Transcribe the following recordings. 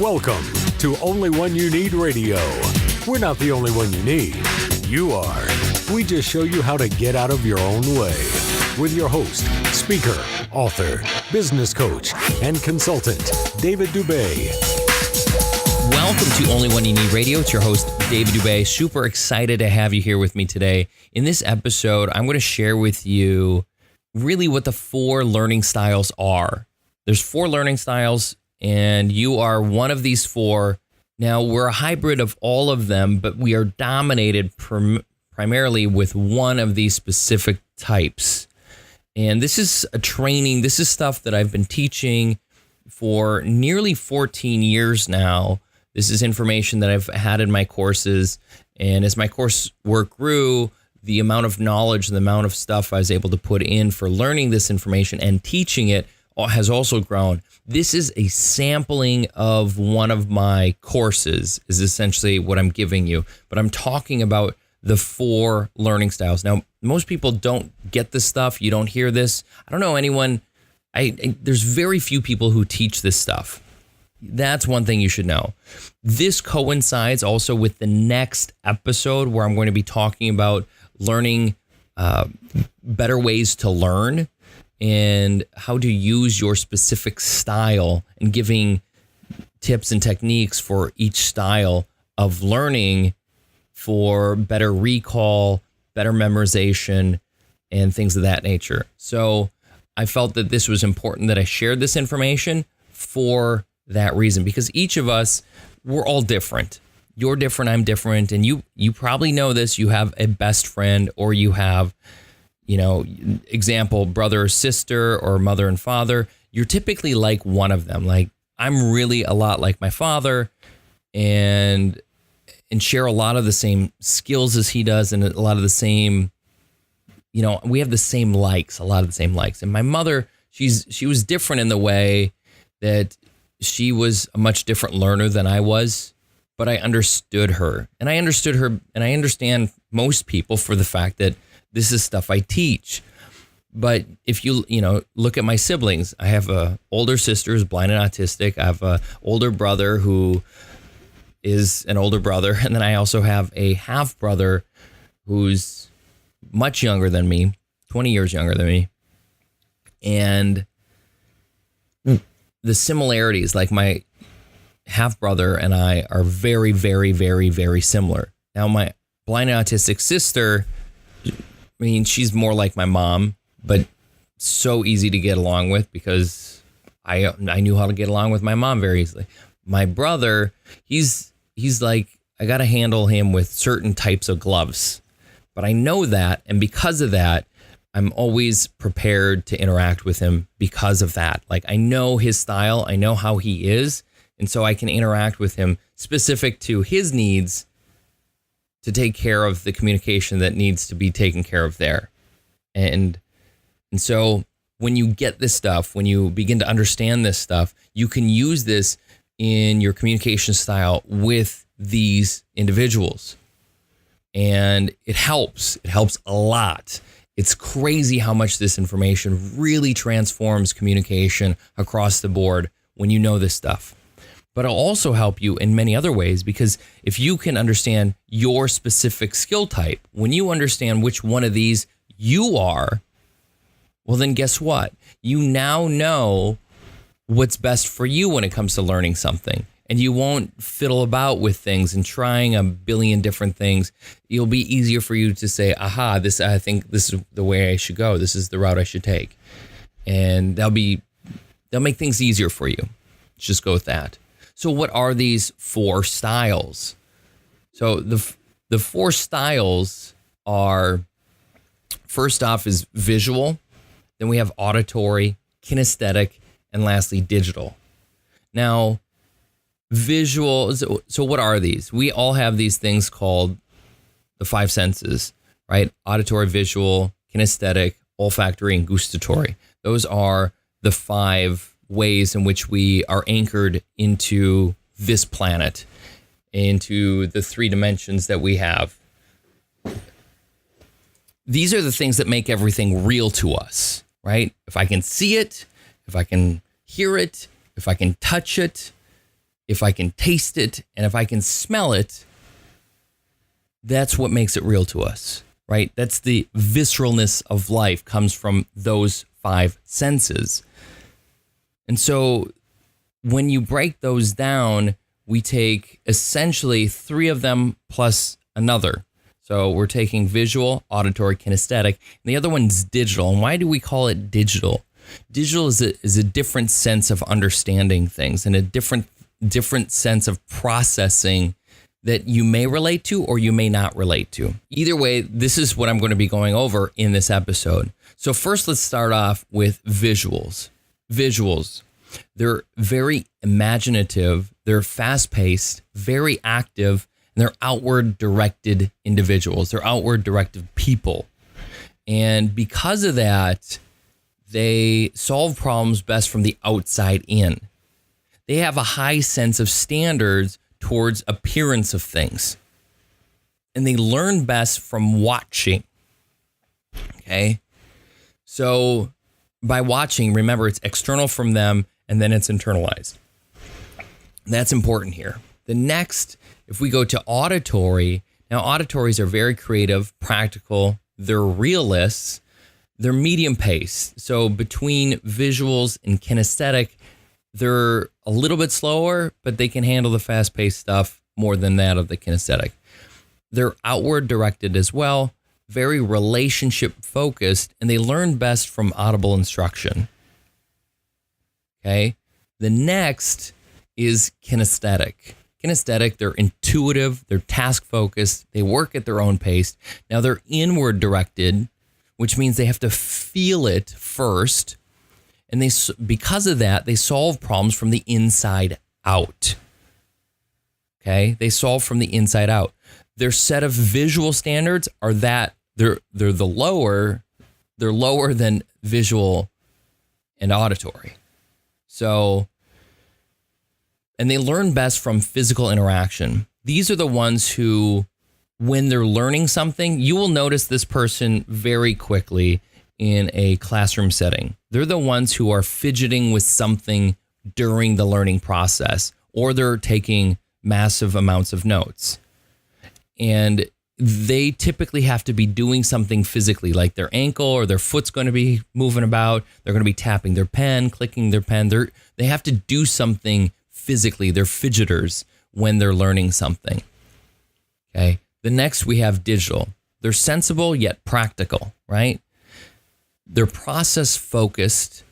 Welcome to Only One You Need Radio. We're not the only one you need. You are. We just show you how to get out of your own way. With your host, speaker, author, business coach, and consultant, David Dubé. Welcome to Only One You Need Radio. It's your host, David Dubé. Super excited to have you here with me today. In this episode, I'm going to share with you really what the 4 learning styles are. There's 4 learning styles, and you are one of these 4. Now, we're a hybrid of all of them, but we are dominated primarily with one of these specific types. And this is a training. This is stuff that I've been teaching for nearly 14 years now. This is information that I've had in my courses. And as my coursework grew, the amount of knowledge and the amount of stuff I was able to put in for learning this information and teaching it has also grown. This is a sampling of one of my courses, is essentially what I'm giving you. But I'm talking about the 4 learning styles. Now, most people don't get this stuff. You don't hear this. I don't know anyone. There's very few people who teach this stuff. That's one thing you should know. This coincides also with the next episode where I'm going to be talking about learning better ways to learn and how to use your specific style and giving tips and techniques for each style of learning for better recall, better memorization, and things of that nature. So I felt that this was important that I shared this information for that reason, because each of us, we're all different. You're different, I'm different, and you probably know this. You have a best friend, or you have, example, brother or sister, or mother and father. You're typically like one of them. Like, I'm really a lot like my father, and share a lot of the same skills as he does, and a lot of the same, we have the same likes, a lot of the same likes. And my mother, she was different in the way that she was a much different learner than I was, but I understood her. And I understood her, and I understand most people for the fact that this is stuff I teach. But if you look at my siblings, I have a older sister who's blind and autistic. I have a older brother who is an older brother. And then I also have a half brother who's much younger than me, 20 years younger than me. And the similarities, like my half brother and I, are very, very, very, very similar. Now, my blind and autistic sister, she's more like my mom, but so easy to get along with because I knew how to get along with my mom very easily. My brother, he's like, I got to handle him with certain types of gloves, but I know that. And because of that, I'm always prepared to interact with him because of that. Like, I know his style, I know how he is. And so I can interact with him specific to his needs to take care of the communication that needs to be taken care of there. And so when you get this stuff, when you begin to understand this stuff, you can use this in your communication style with these individuals. And it helps. It helps a lot. It's crazy how much this information really transforms communication across the board when you know this stuff. But it'll also help you in many other ways, because if you can understand your specific skill type, when you understand which one of these you are, well, then guess what? You now know what's best for you when it comes to learning something. And you won't fiddle about with things and trying a billion different things. It'll be easier for you to say, aha, I think this is the way I should go. This is the route I should take. And they'll make things easier for you. Let's just go with that. So what are these 4 styles? So the 4 styles are, first off is visual, then we have auditory, kinesthetic, and lastly digital. Now, visual, so what are these? We all have these things called the 5 senses, right? Auditory, visual, kinesthetic, olfactory, and gustatory. Those are the 5 ways in which we are anchored into this planet, into the 3 dimensions that we have. These are the things that make everything real to us, right? If I can see it, if I can hear it, if I can touch it, if I can taste it, and if I can smell it, that's what makes it real to us, right? That's the visceralness of life, comes from those 5 senses. And so when you break those down, we take essentially 3 of them plus another. So we're taking visual, auditory, kinesthetic, and the other one's digital. And why do we call it digital? Digital is a different sense of understanding things and a different sense of processing that you may relate to or you may not relate to. Either way, this is what I'm going to be going over in this episode. So first, let's start off with visuals. Visuals. They're very imaginative, they're fast-paced, very active, and they're outward-directed individuals. They're outward-directed people. And because of that, they solve problems best from the outside in. They have a high sense of standards towards appearance of things. And they learn best from watching. Okay? So by watching, remember, it's external from them, and then it's internalized. That's important here. The next, if we go to auditory, now auditories are very creative, practical, they're realists, they're medium paced. So between visuals and kinesthetic, they're a little bit slower, but they can handle the fast paced stuff more than that of the kinesthetic. They're outward directed as well, very relationship focused, and they learn best from audible instruction. Okay. The next is kinesthetic. Kinesthetic, they're intuitive, they're task focused, they work at their own pace. Now they're inward directed, which means they have to feel it first. And because of that, they solve problems from the inside out. Okay. They solve from the inside out. Their set of visual standards are that they're lower than visual and auditory. So, and they learn best from physical interaction. These are the ones who, when they're learning something, you will notice this person very quickly in a classroom setting. They're the ones who are fidgeting with something during the learning process, or they're taking massive amounts of notes. And they typically have to be doing something physically, like their ankle or their foot's going to be moving about. They're going to be tapping their pen, clicking their pen. They have to do something physically. They're fidgeters when they're learning something. Okay. The next we have digital. They're sensible yet practical, right? They're process focused,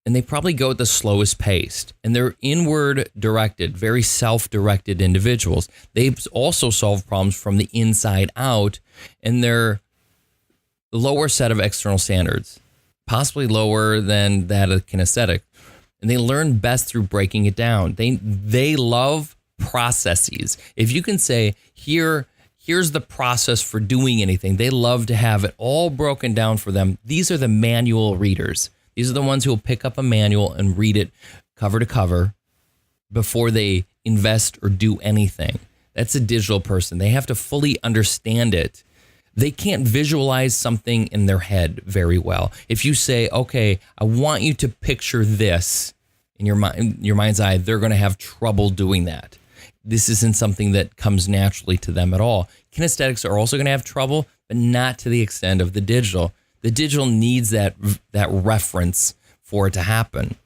and they probably go at the slowest pace. And they're inward directed, very self-directed individuals. They also solve problems from the inside out, and they're the lower set of external standards, possibly lower than that of kinesthetic. And they learn best through breaking it down. They love processes. If you can say, here's the process for doing anything, they love to have it all broken down for them. These are the manual readers. These are the ones who will pick up a manual and read it cover to cover before they invest or do anything. That's a digital person. They have to fully understand it. They can't visualize something in their head very well. If you say, okay, I want you to picture this in your mind's eye, they're going to have trouble doing that. This isn't something that comes naturally to them at all. Kinesthetics are also going to have trouble, but not to the extent of the digital. The digital needs that reference for it to happen.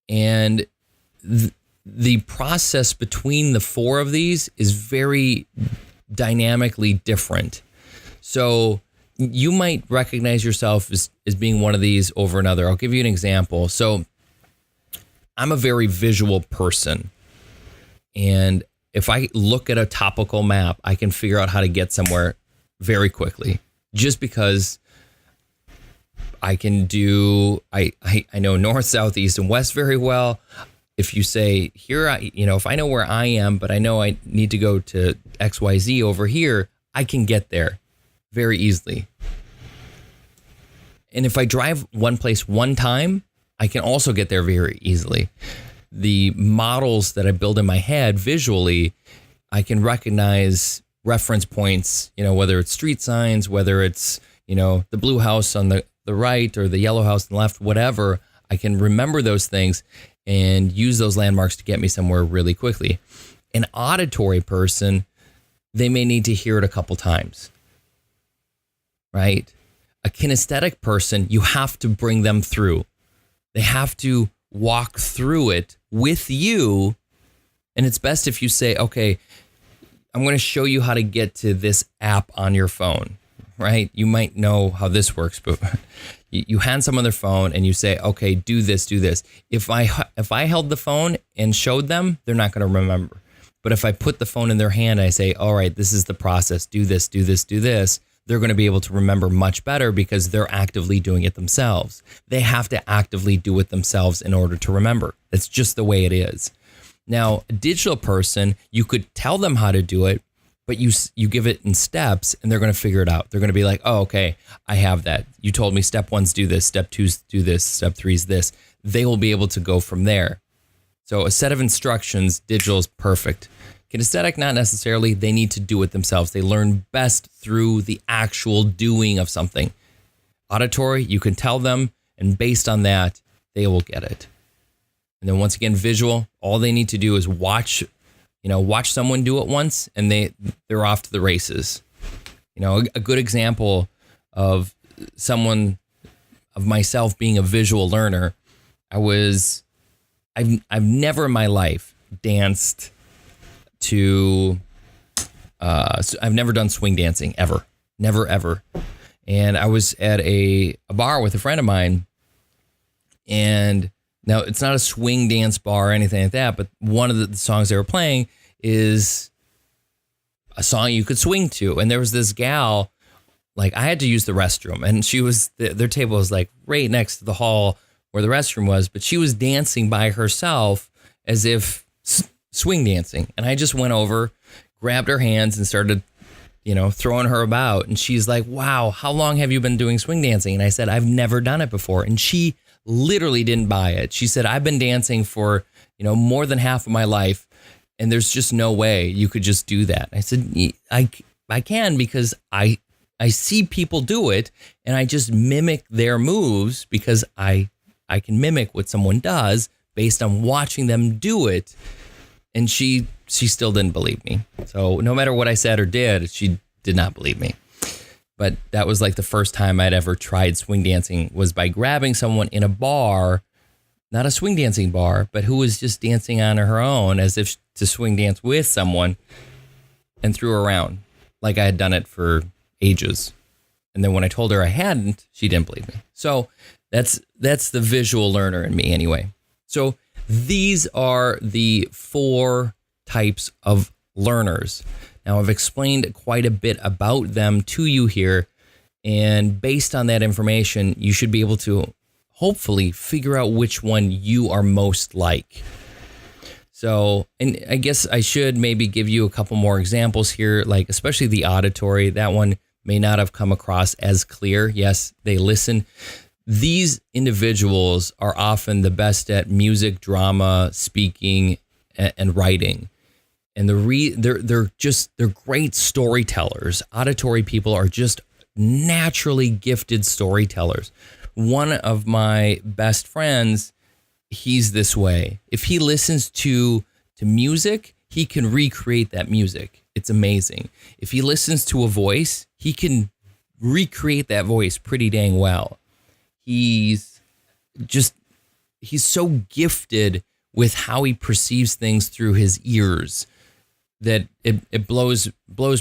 And the process between the 4 of these is very dynamically different. So you might recognize yourself as being one of these over another. I'll give you an example. So I'm a very visual person. And if I look at a topical map, I can figure out how to get somewhere very quickly, just because I can do, I know north, south, east, and west very well. If you say here, if I know where I am, but I know I need to go to XYZ over here, I can get there very easily. And if I drive one place one time, I can also get there very easily. The models that I build in my head visually, I can recognize reference points, whether it's street signs, whether it's, the blue house on the right or the yellow house on the left, whatever. I can remember those things. and use those landmarks to get me somewhere really quickly. An auditory person, they may need to hear it a couple times, right? A kinesthetic person, you have to bring them through. They have to walk through it with you. And it's best if you say, okay, I'm going to show you how to get to this app on your phone, right? You might know how this works, but you hand someone their phone and you say, okay, do this, do this. If I held the phone and showed them, they're not going to remember. But if I put the phone in their hand and I say, all right, this is the process, do this, do this, do this, they're going to be able to remember much better because they're actively doing it themselves. They have to actively do it themselves in order to remember. That's just the way it is. Now, a digital person, you could tell them how to do it, but you give it in steps and they're going to figure it out. They're going to be like, oh, okay, I have that. You told me step 1's do this, step 2's do this, step 3's this. They will be able to go from there. So a set of instructions, digital is perfect. Kinesthetic, not necessarily. They need to do it themselves. They learn best through the actual doing of something. Auditory, you can tell them, and based on that, they will get it. And then once again, visual, all they need to do is watch someone do it once, and they're off to the races. A good example of myself being a visual learner, I've never in my life danced to, I've never done swing dancing ever, never, ever. And I was at a bar with a friend of mine, and now it's not a swing dance bar or anything like that, but one of the songs they were playing is a song you could swing to. And there was this gal, like I had to use the restroom, and their table was like right next to the hall where the restroom was, but she was dancing by herself as if swing dancing. And I just went over, grabbed her hands and started, throwing her about. And she's like, wow, how long have you been doing swing dancing? And I said, I've never done it before. And she literally didn't buy it. She said, I've been dancing for, more than half of my life, and there's just no way you could just do that. I said, I can, because I see people do it, and I just mimic their moves because I can mimic what someone does based on watching them do it. And she still didn't believe me. So no matter what I said or did, she did not believe me. But that was like the first time I'd ever tried swing dancing, was by grabbing someone in a bar, not a swing dancing bar, but who was just dancing on her own as if to swing dance with someone, and threw her around like I had done it for ages. And then when I told her I hadn't, she didn't believe me. So that's the visual learner in me anyway. So these are the 4 types of learners. Now, I've explained quite a bit about them to you here, and based on that information, you should be able to hopefully figure out which one you are most like. So, and I guess I should maybe give you a couple more examples here, like especially the auditory. That one may not have come across as clear. Yes, they listen. These individuals are often the best at music, drama, speaking, and writing. And they're great storytellers. Auditory people are just naturally gifted storytellers. One of my best friends, he's this way. If he listens to music, he can recreate that music. It's amazing. If he listens to a voice, he can recreate that voice pretty dang well. He's so gifted with how he perceives things through his ears that it blows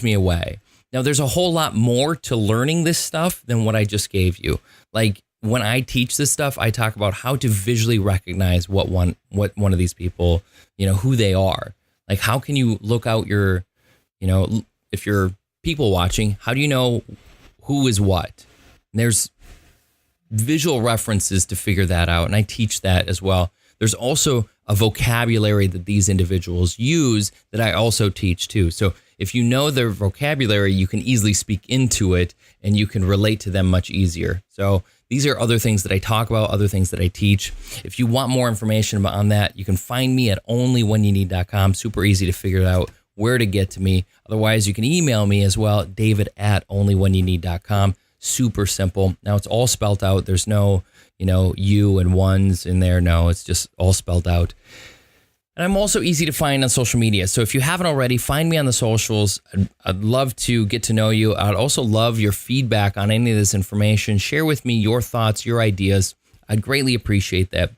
me away. Now, there's a whole lot more to learning this stuff than what I just gave you. Like when I teach this stuff, I talk about how to visually recognize what one of these people, who they are. Like, how can you look out if you're people watching, how do you know who is what? And there's visual references to figure that out, and I teach that as well. There's also a vocabulary that these individuals use that I also teach too. So if you know their vocabulary, you can easily speak into it and you can relate to them much easier. So these are other things that I talk about, other things that I teach. If you want more information on that, you can find me at onlywhenyouneed.com. Super easy to figure out where to get to me. Otherwise, you can email me as well, david@onlywhenyouneed.com. Super simple. Now it's all spelled out. There's no, you and ones in there. No, it's just all spelled out. And I'm also easy to find on social media. So if you haven't already, find me on the socials. I'd love to get to know you. I'd also love your feedback on any of this information. Share with me your thoughts, your ideas. I'd greatly appreciate that.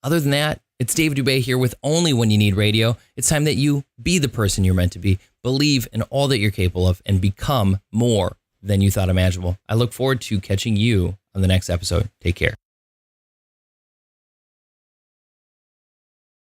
Other than that, it's Dave Dubé here with Only When You Need Radio. It's time that you be the person you're meant to be, believe in all that you're capable of, and become more than you thought imaginable. I look forward to catching you on the next episode. Take care.